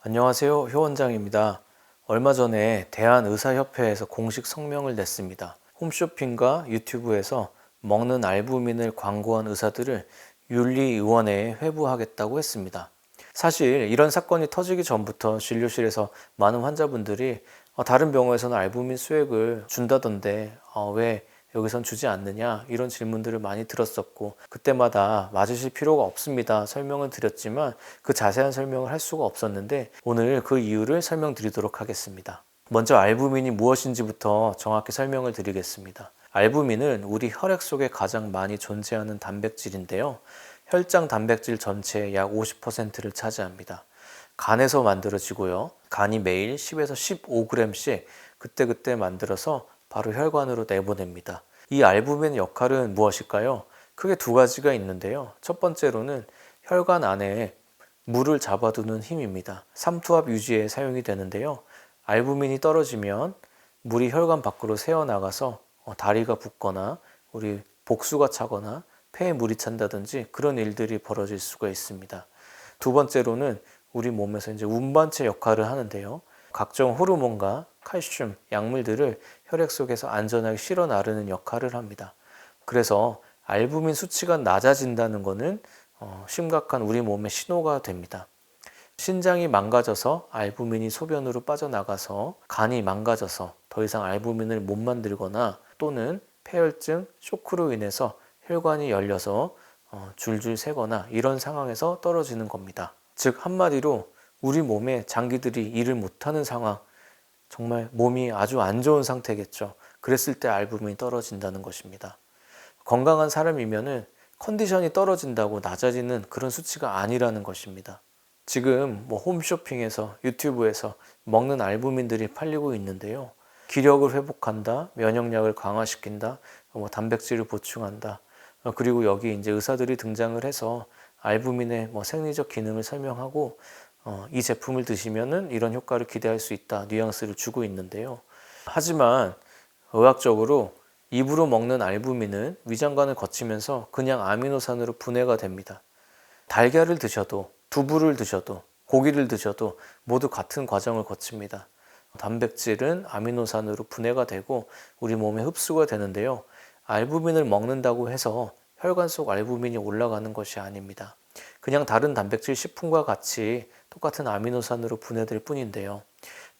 안녕하세요. 효 원장입니다. 얼마 전에 대한의사협회에서 공식 성명을 냈습니다. 홈쇼핑과 유튜브에서 먹는 알부민을 광고한 의사들을 윤리위원회에 회부하겠다고 했습니다. 사실 이런 사건이 터지기 전부터 진료실에서 많은 환자분들이 다른 병원에서는 알부민 수액을 준다던데 왜 여기선 주지 않느냐 이런 질문들을 많이 들었었고, 그때마다 맞으실 필요가 없습니다 설명을 드렸지만 그 자세한 설명을 할 수가 없었는데, 오늘 그 이유를 설명드리도록 하겠습니다. 먼저 알부민이 무엇인지부터 정확히 설명을 드리겠습니다. 알부민은 우리 혈액 속에 가장 많이 존재하는 단백질인데요, 혈장 단백질 전체의 약 50%를 차지합니다. 간에서 만들어지고요, 간이 매일 10에서 15g씩 그때그때 만들어서 바로 혈관으로 내보냅니다. 이 알부민 역할은 무엇일까요? 크게 두 가지가 있는데요. 첫 번째로는 혈관 안에 물을 잡아두는 힘입니다. 삼투압 유지에 사용이 되는데요. 알부민이 떨어지면 물이 혈관 밖으로 새어나가서 다리가 붓거나 우리 복수가 차거나 폐에 물이 찬다든지 그런 일들이 벌어질 수가 있습니다. 두 번째로는 우리 몸에서 이제 운반체 역할을 하는데요. 각종 호르몬과 칼슘, 약물들을 혈액 속에서 안전하게 실어 나르는 역할을 합니다. 그래서 알부민 수치가 낮아진다는 것은 심각한 우리 몸의 신호가 됩니다. 신장이 망가져서 알부민이 소변으로 빠져나가서 간이 망가져서 더 이상 알부민을 못 만들거나, 또는 폐혈증, 쇼크로 인해서 혈관이 열려서 줄줄 새거나 이런 상황에서 떨어지는 겁니다. 즉 한마디로 우리 몸의 장기들이 일을 못하는 상황, 정말 몸이 아주 안 좋은 상태겠죠. 그랬을 때 알부민이 떨어진다는 것입니다. 건강한 사람이면은 컨디션이 떨어진다고 낮아지는 그런 수치가 아니라는 것입니다. 지금 홈쇼핑에서 유튜브에서 먹는 알부민들이 팔리고 있는데요. 기력을 회복한다, 면역력을 강화시킨다, 단백질을 보충한다. 그리고 여기 이제 의사들이 등장을 해서 알부민의 생리적 기능을 설명하고 이 제품을 드시면은 이런 효과를 기대할 수 있다 뉘앙스를 주고 있는데요. 하지만 의학적으로 입으로 먹는 알부민은 위장관을 거치면서 그냥 아미노산으로 분해가 됩니다. 달걀을 드셔도, 두부를 드셔도, 고기를 드셔도 모두 같은 과정을 거칩니다. 단백질은 아미노산으로 분해가 되고 우리 몸에 흡수가 되는데요. 알부민을 먹는다고 해서 혈관 속 알부민이 올라가는 것이 아닙니다. 그냥 다른 단백질 식품과 같이 똑같은 아미노산으로 분해될 뿐인데요.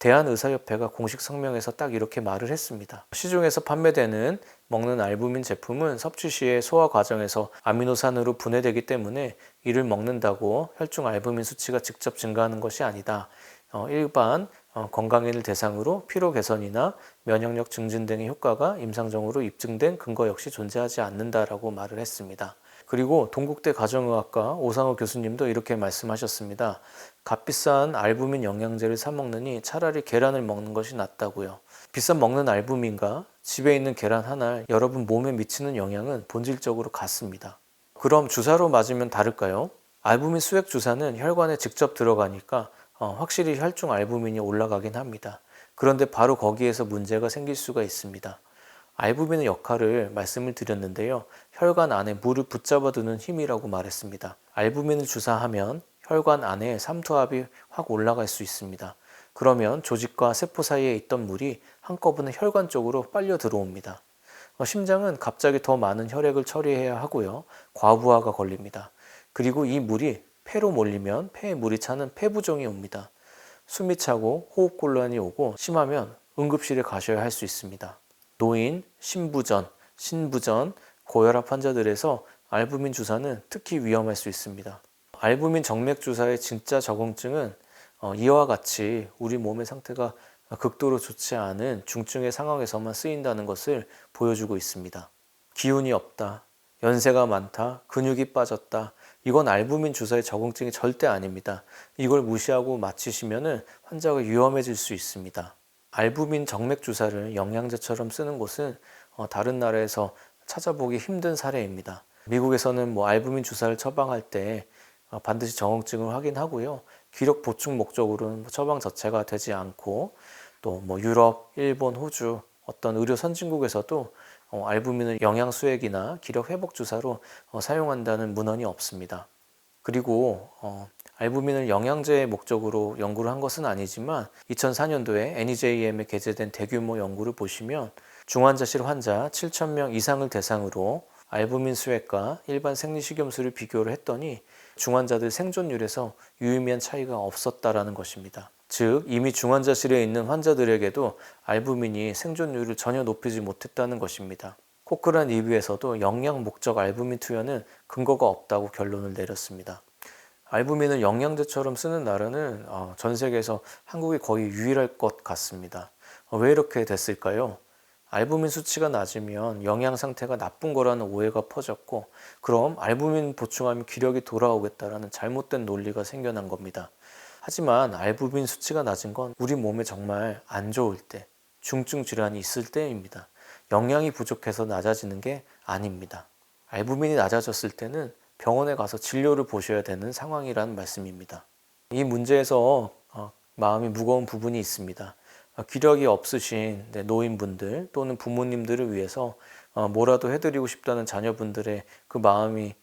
대한의사협회가 공식 성명에서 딱 이렇게 말을 했습니다. 시중에서 판매되는 먹는 알부민 제품은 섭취 시에 소화 과정에서 아미노산으로 분해되기 때문에 이를 먹는다고 혈중 알부민 수치가 직접 증가하는 것이 아니다. 일반 건강인을 대상으로 피로 개선이나 면역력 증진 등의 효과가 임상적으로 입증된 근거 역시 존재하지 않는다라고 말을 했습니다. 그리고 동국대 가정의학과 오상호 교수님도 이렇게 말씀하셨습니다. 값비싼 알부민 영양제를 사 먹느니 차라리 계란을 먹는 것이 낫다고요. 비싼 먹는 알부민과 집에 있는 계란 하나, 여러분 몸에 미치는 영향은 본질적으로 같습니다. 그럼 주사로 맞으면 다를까요? 알부민 수액 주사는 혈관에 직접 들어가니까 확실히 혈중 알부민이 올라가긴 합니다. 그런데 바로 거기에서 문제가 생길 수가 있습니다. 알부민의 역할을 말씀을 드렸는데요. 혈관 안에 물을 붙잡아 두는 힘이라고 말했습니다. 알부민을 주사하면 혈관 안에 삼투압이 확 올라갈 수 있습니다. 그러면 조직과 세포 사이에 있던 물이 한꺼번에 혈관 쪽으로 빨려 들어옵니다. 심장은 갑자기 더 많은 혈액을 처리해야 하고요. 과부하가 걸립니다. 그리고 이 물이 폐로 몰리면 폐에 물이 차는 폐부종이 옵니다. 숨이 차고 호흡곤란이 오고 심하면 응급실에 가셔야 할 수 있습니다. 노인, 신부전, 고혈압 환자들에서 알부민 주사는 특히 위험할 수 있습니다. 알부민 정맥 주사의 진짜 적응증은 이와 같이 우리 몸의 상태가 극도로 좋지 않은 중증의 상황에서만 쓰인다는 것을 보여주고 있습니다. 기운이 없다, 연세가 많다, 근육이 빠졌다, 이건 알부민 주사의 적응증이 절대 아닙니다. 이걸 무시하고 맞히시면 환자가 위험해질 수 있습니다. 알부민 정맥 주사를 영양제처럼 쓰는 곳은 다른 나라에서 찾아보기 힘든 사례입니다. 미국에서는 알부민 주사를 처방할 때 반드시 적응증을 확인하고요. 기력 보충 목적으로는 처방 자체가 되지 않고, 또 유럽, 일본, 호주 어떤 의료 선진국에서도 알부민을 영양 수액이나 기력 회복 주사로 사용한다는 문헌이 없습니다. 그리고 알부민을 영양제의 목적으로 연구를 한 것은 아니지만 2004년도에 NEJM에 게재된 대규모 연구를 보시면 중환자실 환자 7,000명 이상을 대상으로 알부민 수액과 일반 생리식염수를 비교를 했더니 중환자들 생존율에서 유의미한 차이가 없었다라는 것입니다. 즉 이미 중환자실에 있는 환자들에게도 알부민이 생존율을 전혀 높이지 못했다는 것입니다. 코크란 리뷰에서도 영양 목적 알부민 투여는 근거가 없다고 결론을 내렸습니다. 알부민을 영양제처럼 쓰는 나라는 전 세계에서 한국이 거의 유일할 것 같습니다. 왜 이렇게 됐을까요? 알부민 수치가 낮으면 영양 상태가 나쁜 거라는 오해가 퍼졌고, 그럼 알부민 보충하면 기력이 돌아오겠다라는 잘못된 논리가 생겨난 겁니다. 하지만 알부민 수치가 낮은 건 우리 몸에 정말 안 좋을 때, 중증 질환이 있을 때입니다. 영양이 부족해서 낮아지는 게 아닙니다. 알부민이 낮아졌을 때는 병원에 가서 진료를 보셔야 되는 상황이라는 말씀입니다. 이 문제에서 마음이 무거운 부분이 있습니다. 기력이 없으신 노인분들 또는 부모님들을 위해서 뭐라도 해드리고 싶다는 자녀분들의 그 마음이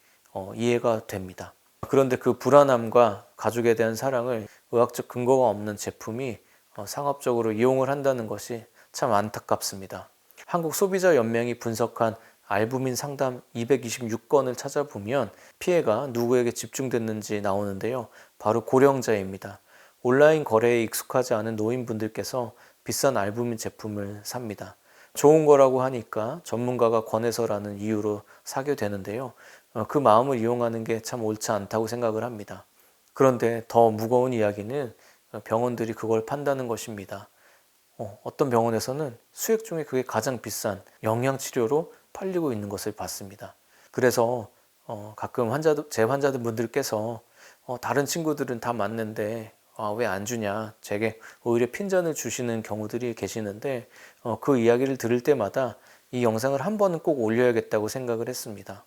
이해가 됩니다. 그런데 그 불안함과 가족에 대한 사랑을 의학적 근거가 없는 제품이 상업적으로 이용을 한다는 것이 참 안타깝습니다. 한국소비자연맹이 분석한 알부민 상담 226건을 찾아보면 피해가 누구에게 집중됐는지 나오는데요. 바로 고령자입니다. 온라인 거래에 익숙하지 않은 노인분들께서 비싼 알부민 제품을 삽니다. 좋은 거라고 하니까 전문가가 권해서라는 이유로 사게 되는데요. 그 마음을 이용하는 게 참 옳지 않다고 생각을 합니다. 그런데 더 무거운 이야기는 병원들이 그걸 판다는 것입니다. 어떤 병원에서는 수액 중에 그게 가장 비싼 영양치료로 팔리고 있는 것을 봤습니다. 그래서 가끔 제 환자분들께서 다른 친구들은 다 맞는데 왜 안 주냐, 제게 오히려 핀잔을 주시는 경우들이 계시는데 그 이야기를 들을 때마다 이 영상을 한 번은 꼭 올려야겠다고 생각을 했습니다.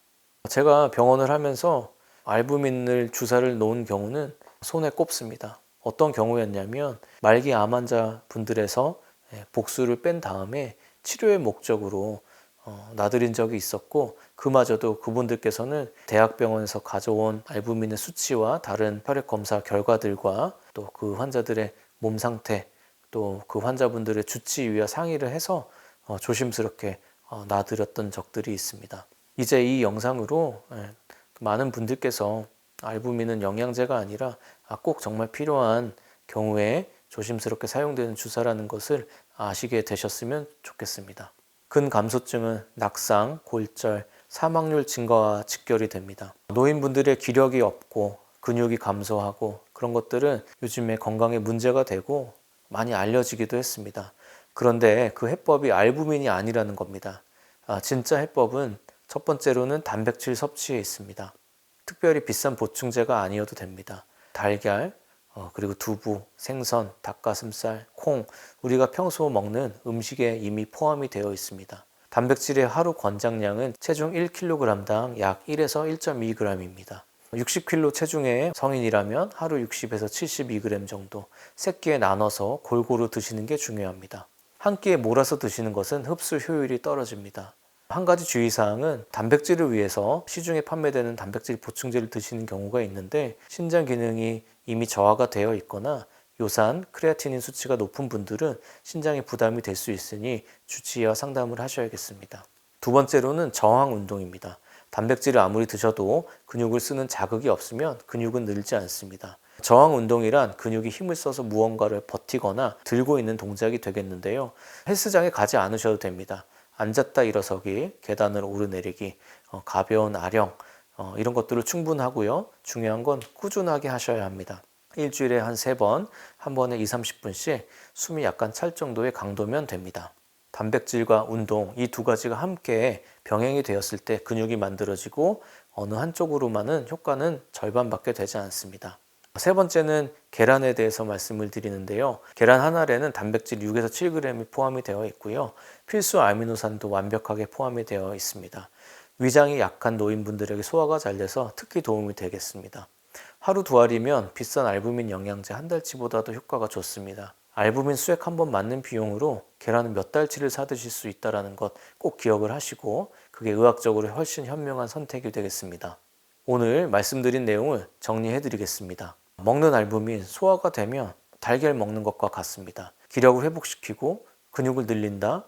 제가 병원을 하면서 알부민을 주사를 놓은 경우는 손에 꼽습니다. 어떤 경우였냐면 말기 암 환자분들에서 복수를 뺀 다음에 치료의 목적으로 놔드린 적이 있었고, 그마저도 그분들께서는 대학병원에서 가져온 알부민의 수치와 다른 혈액 검사 결과들과 또 그 환자들의 몸 상태, 또 그 환자분들의 주치의와 상의를 해서 조심스럽게 놔드렸던 적들이 있습니다. 이제 이 영상으로 많은 분들께서 알부민은 영양제가 아니라 꼭 정말 필요한 경우에 조심스럽게 사용되는 주사라는 것을 아시게 되셨으면 좋겠습니다. 근감소증은 낙상, 골절, 사망률 증가와 직결이 됩니다. 노인분들의 기력이 없고 근육이 감소하고 그런 것들은 요즘에 건강에 문제가 되고 많이 알려지기도 했습니다. 그런데 그 해법이 알부민이 아니라는 겁니다. 진짜 해법은 첫 번째로는 단백질 섭취에 있습니다. 특별히 비싼 보충제가 아니어도 됩니다. 달걀, 그리고 두부, 생선, 닭가슴살, 콩, 우리가 평소 먹는 음식에 이미 포함이 되어 있습니다. 단백질의 하루 권장량은 체중 1kg당 약 1에서 1.2g입니다. 60kg 체중의 성인이라면 하루 60에서 72g 정도 세끼에 나눠서 골고루 드시는 게 중요합니다. 한 끼에 몰아서 드시는 것은 흡수 효율이 떨어집니다. 한 가지 주의사항은 단백질을 위해서 시중에 판매되는 단백질 보충제를 드시는 경우가 있는데 신장 기능이 이미 저하가 되어 있거나 요산, 크레아티닌 수치가 높은 분들은 신장에 부담이 될 수 있으니 주치의와 상담을 하셔야겠습니다. 두 번째로는 저항 운동입니다. 단백질을 아무리 드셔도 근육을 쓰는 자극이 없으면 근육은 늘지 않습니다. 저항 운동이란 근육이 힘을 써서 무언가를 버티거나 들고 있는 동작이 되겠는데요. 헬스장에 가지 않으셔도 됩니다. 앉았다 일어서기, 계단을 오르내리기, 가벼운 아령, 이런 것들을 충분하고요. 중요한 건 꾸준하게 하셔야 합니다. 일주일에 한 3번, 한 번에 20-30분씩 숨이 약간 찰 정도의 강도면 됩니다. 단백질과 운동, 이 두 가지가 함께 병행이 되었을 때 근육이 만들어지고 어느 한쪽으로만은 효과는 절반밖에 되지 않습니다. 세 번째는 계란에 대해서 말씀을 드리는데요. 계란 한 알에는 단백질 6에서 7g이 포함이 되어 있고요. 필수 아미노산도 완벽하게 포함이 되어 있습니다. 위장이 약한 노인분들에게 소화가 잘 돼서 특히 도움이 되겠습니다. 하루 2알이면 비싼 알부민 영양제 한 달치보다도 효과가 좋습니다. 알부민 수액 한 번 맞는 비용으로 계란은 몇 달치를 사 드실 수 있다는 것 꼭 기억을 하시고 그게 의학적으로 훨씬 현명한 선택이 되겠습니다. 오늘 말씀드린 내용을 정리해 드리겠습니다. 먹는 알부민, 소화가 되면 달걀 먹는 것과 같습니다. 기력을 회복시키고 근육을 늘린다,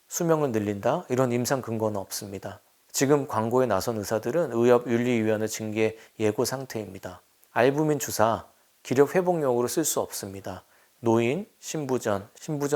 수명을 늘린다, 이런 임상 근거는 없습니다. 지금 광고에 나선 의사들은 의협윤리위원회 징계 예고 상태입니다. 알부민 주사, 기력 회복용으로 쓸 수 없습니다. 노인, 신부전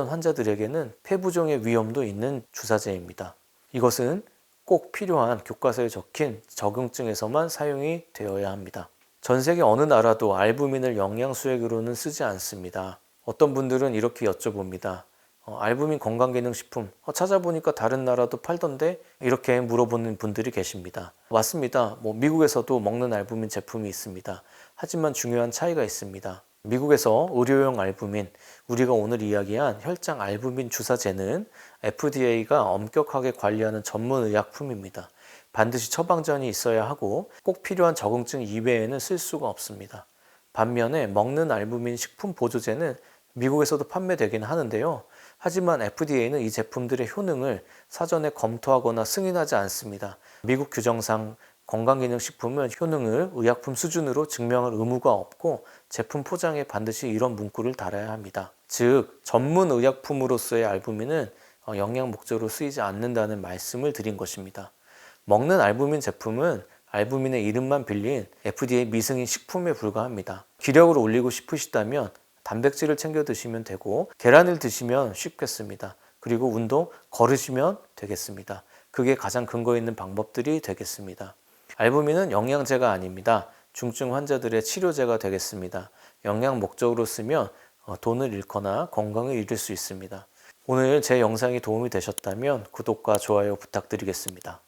환자들에게는 폐부종의 위험도 있는 주사제입니다. 이것은 꼭 필요한 교과서에 적힌 적응증에서만 사용이 되어야 합니다. 전 세계 어느 나라도 알부민을 영양수액으로는 쓰지 않습니다. 어떤 분들은 이렇게 여쭤봅니다. 알부민 건강기능식품 찾아보니까 다른 나라도 팔던데, 이렇게 물어보는 분들이 계십니다. 맞습니다. 미국에서도 먹는 알부민 제품이 있습니다. 하지만 중요한 차이가 있습니다. 미국에서 의료용 알부민, 우리가 오늘 이야기한 혈장 알부민 주사제는 FDA가 엄격하게 관리하는 전문 의약품입니다. 반드시 처방전이 있어야 하고 꼭 필요한 적응증 이외에는 쓸 수가 없습니다. 반면에 먹는 알부민 식품 보조제는 미국에서도 판매되긴 하는데요. 하지만 FDA는 이 제품들의 효능을 사전에 검토하거나 승인하지 않습니다. 미국 규정상 건강기능식품은 효능을 의약품 수준으로 증명할 의무가 없고 제품 포장에 반드시 이런 문구를 달아야 합니다. 즉, 전문 의약품으로서의 알부민은 영양 목적으로 쓰이지 않는다는 말씀을 드린 것입니다. 먹는 알부민 제품은 알부민의 이름만 빌린 FDA 미승인 식품에 불과합니다. 기력을 올리고 싶으시다면 단백질을 챙겨 드시면 되고, 계란을 드시면 쉽겠습니다. 그리고 운동, 걸으시면 되겠습니다. 그게 가장 근거 있는 방법들이 되겠습니다. 알부민은 영양제가 아닙니다. 중증 환자들의 치료제가 되겠습니다. 영양 목적으로 쓰면 돈을 잃거나 건강을 잃을 수 있습니다. 오늘 제 영상이 도움이 되셨다면 구독과 좋아요 부탁드리겠습니다.